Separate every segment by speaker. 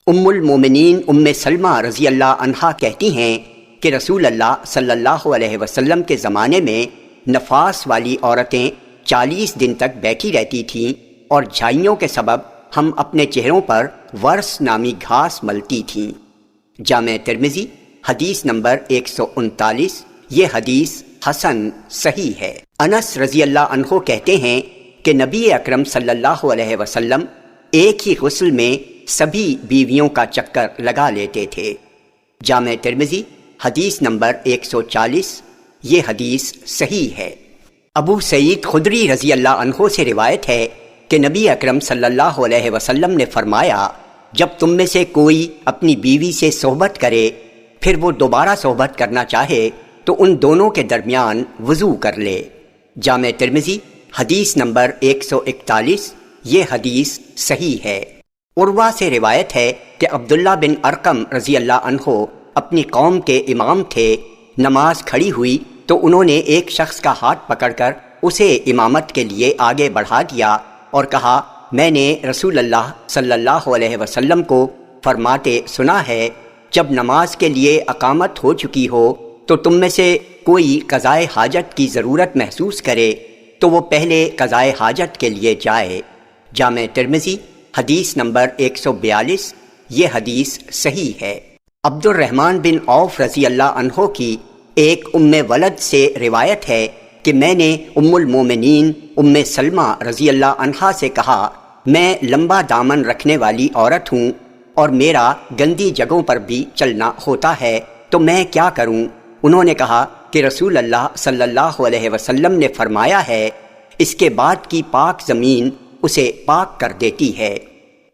Speaker 1: ام المومنین ام سلمہ رضی اللہ عنہا کہتی ہیں کہ رسول اللہ صلی اللہ علیہ وسلم کے زمانے میں نفاس والی عورتیں 40 دن تک بیٹھی رہتی تھیں اور جھائیوں کے سبب ہم اپنے چہروں پر ورس نامی گھاس ملتی تھیں۔ جامع ترمذی حدیث نمبر 139۔ یہ حدیث حسن صحیح ہے۔ انس رضی اللہ عنہ کہتے ہیں کہ نبی اکرم صلی اللہ علیہ وسلم ایک ہی غسل میں سبھی بیویوں کا چکر لگا لیتے تھے۔ جامع ترمذی حدیث نمبر 140۔ یہ حدیث صحیح ہے۔ ابو سعید خدری رضی اللہ عنہ سے روایت ہے کہ نبی اکرم صلی اللہ علیہ وسلم نے فرمایا، جب تم میں سے کوئی اپنی بیوی سے صحبت کرے پھر وہ دوبارہ صحبت کرنا چاہے تو ان دونوں کے درمیان وضو کر لے۔ جامع ترمذی حدیث نمبر 141۔ یہ حدیث صحیح ہے۔ عروہ سے روایت ہے کہ عبداللہ بن ارقم رضی اللہ عنہ اپنی قوم کے امام تھے۔ نماز کھڑی ہوئی تو انہوں نے ایک شخص کا ہاتھ پکڑ کر اسے امامت کے لیے آگے بڑھا دیا اور کہا، میں نے رسول اللہ صلی اللہ علیہ وسلم کو فرماتے سنا ہے، جب نماز کے لیے اقامت ہو چکی ہو تو تم میں سے کوئی قضائے حاجت کی ضرورت محسوس کرے تو وہ پہلے قضائے حاجت کے لیے جائے۔ جامع ترمذی حدیث نمبر 142۔ یہ حدیث صحیح ہے۔ عبد الرحمن بن عوف رضی اللہ عنہ کی ایک ام ولد سے روایت ہے کہ میں نے ام المومنین ام سلمہ رضی اللہ عنہا سے کہا، میں لمبا دامن رکھنے والی عورت ہوں اور میرا گندی جگہوں پر بھی چلنا ہوتا ہے، تو میں کیا کروں؟ انہوں نے کہا کہ رسول اللہ صلی اللہ علیہ وسلم نے فرمایا ہے، اس کے بعد کی پاک زمین اسے پاک کر دیتی ہے۔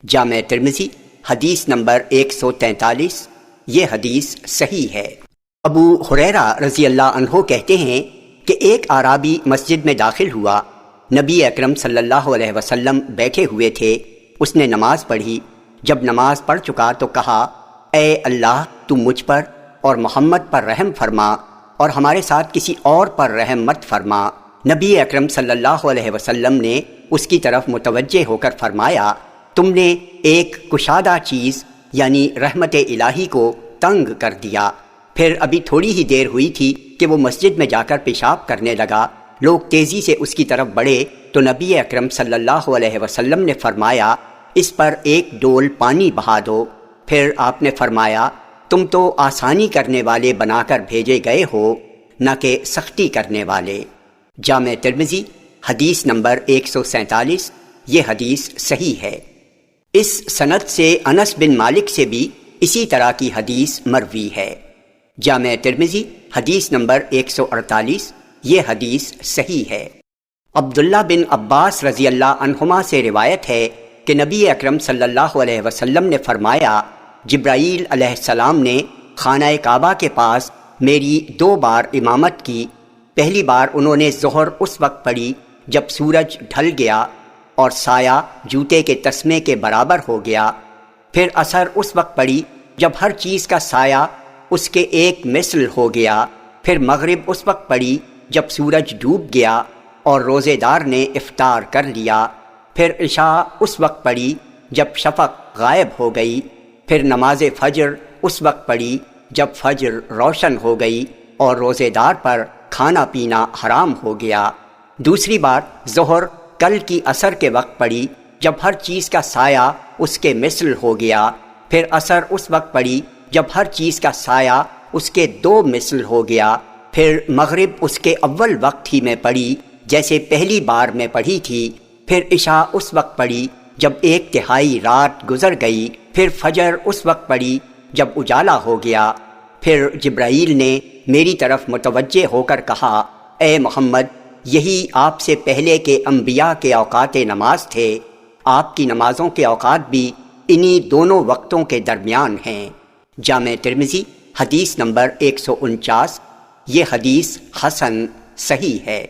Speaker 1: جامع ترمذی حدیث نمبر 143۔ یہ حدیث صحیح ہے۔ ابو ہریرہ رضی اللہ عنہ کہتے ہیں کہ ایک اعرابی مسجد میں داخل ہوا، نبی اکرم صلی اللہ علیہ وسلم بیٹھے ہوئے تھے، اس نے نماز پڑھی، جب نماز پڑھ چکا تو کہا، اے اللہ تو مجھ پر اور محمد پر رحم فرما اور ہمارے ساتھ کسی اور پر رحم مت فرما۔ نبی اکرم صلی اللہ علیہ وسلم نے اس کی طرف متوجہ ہو کر فرمایا، تم نے ایک کشادہ چیز یعنی رحمت الہی کو تنگ کر دیا۔ پھر ابھی تھوڑی ہی دیر ہوئی تھی کہ وہ مسجد میں جا کر پیشاب کرنے لگا، لوگ تیزی سے اس کی طرف بڑھے تو نبی اکرم صلی اللہ علیہ وسلم نے فرمایا، اس پر ایک ڈول پانی بہا دو۔ پھر آپ نے فرمایا، تم تو آسانی کرنے والے بنا کر بھیجے گئے ہو، نہ کہ سختی کرنے والے۔ جامع ترمذی حدیث نمبر 147۔ یہ حدیث صحیح ہے۔ اس سند سے انس بن مالک سے بھی اسی طرح کی حدیث مروی ہے۔ جامع ترمذی حدیث نمبر 148۔ یہ حدیث صحیح ہے۔ عبداللہ بن عباس رضی اللہ عنہما سے روایت ہے کہ نبی اکرم صلی اللہ علیہ وسلم نے فرمایا، جبرائیل علیہ السلام نے خانہ کعبہ کے پاس میری 2 بار امامت کی۔ پہلی بار انہوں نے ظہر اس وقت پڑھی جب سورج ڈھل گیا اور سایہ جوتے کے تسمے کے برابر ہو گیا، پھر عصر اس وقت پڑھی جب ہر چیز کا سایہ اس کے ایک مثل ہو گیا، پھر مغرب اس وقت پڑھی جب سورج ڈوب گیا اور روزے دار نے افطار کر لیا، پھر عشاء اس وقت پڑھی جب شفق غائب ہو گئی، پھر نماز فجر اس وقت پڑھی جب فجر روشن ہو گئی اور روزے دار پر کھانا پینا حرام ہو گیا۔ دوسری بار ظہر کل کی عصر کے وقت پڑھی جب ہر چیز کا سایہ اس کے مثل ہو گیا، پھر عصر اس وقت پڑھی جب ہر چیز کا سایہ اس کے 2 مثل ہو گیا، پھر مغرب اس کے اول وقت ہی میں پڑھی جیسے پہلی بار میں پڑھی تھی، پھر عشاء اس وقت پڑھی جب 1/3 رات گزر گئی، پھر فجر اس وقت پڑھی جب اجالا ہو گیا۔ پھر جبرائیل نے میری طرف متوجہ ہو کر کہا، اے محمد، یہی آپ سے پہلے کے انبیاء کے اوقات نماز تھے، آپ کی نمازوں کے اوقات بھی انہی دونوں وقتوں کے درمیان ہیں۔ جامع ترمذی حدیث نمبر 149۔ یہ حدیث حسن صحیح ہے۔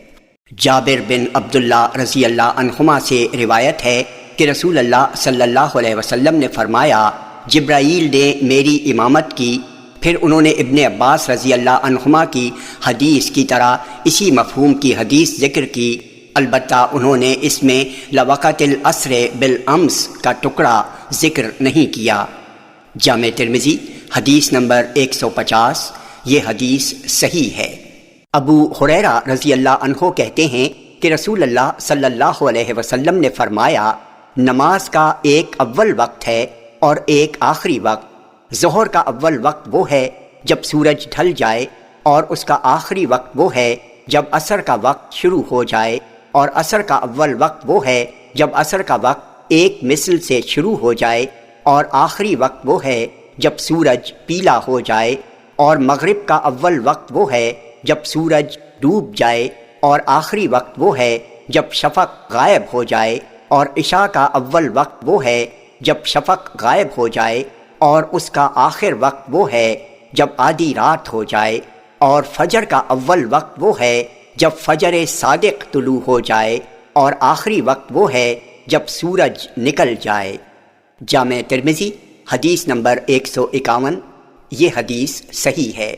Speaker 1: جابر بن عبداللہ رضی اللہ عنہما سے روایت ہے کہ رسول اللہ صلی اللہ علیہ وسلم نے فرمایا، جبرائیل نے میری امامت کی۔ پھر انہوں نے ابن عباس رضی اللہ عنہما کی حدیث کی طرح اسی مفہوم کی حدیث ذکر کی، البتہ انہوں نے اس میں لوقت العصر بالامس کا ٹکڑا ذکر نہیں کیا۔ جامع ترمذی حدیث نمبر 150، یہ حدیث صحیح ہے۔ ابو ہریرہ رضی اللہ عنہ کہتے ہیں کہ رسول اللہ صلی اللہ علیہ وسلم نے فرمایا، نماز کا ایک اول وقت ہے اور ایک آخری وقت۔ ظہر کا اول وقت وہ ہے جب سورج ڈھل جائے، اور اس کا آخری وقت وہ ہے جب عصر کا وقت شروع ہو جائے، اور عصر کا اول وقت وہ ہے جب عصر کا وقت ایک مثل سے شروع ہو جائے، اور آخری وقت وہ ہے جب سورج پیلا ہو جائے، اور مغرب کا اول وقت وہ ہے جب سورج ڈوب جائے، اور آخری وقت وہ ہے جب شفق غائب ہو جائے، اور عشاء کا اول وقت وہ ہے جب شفق غائب ہو جائے، اور اس کا آخر وقت وہ ہے جب آدھی رات ہو جائے، اور فجر کا اول وقت وہ ہے جب فجر صادق طلوع ہو جائے، اور آخری وقت وہ ہے جب سورج نکل جائے۔ جامع ترمذی حدیث نمبر 151، یہ حدیث صحیح ہے۔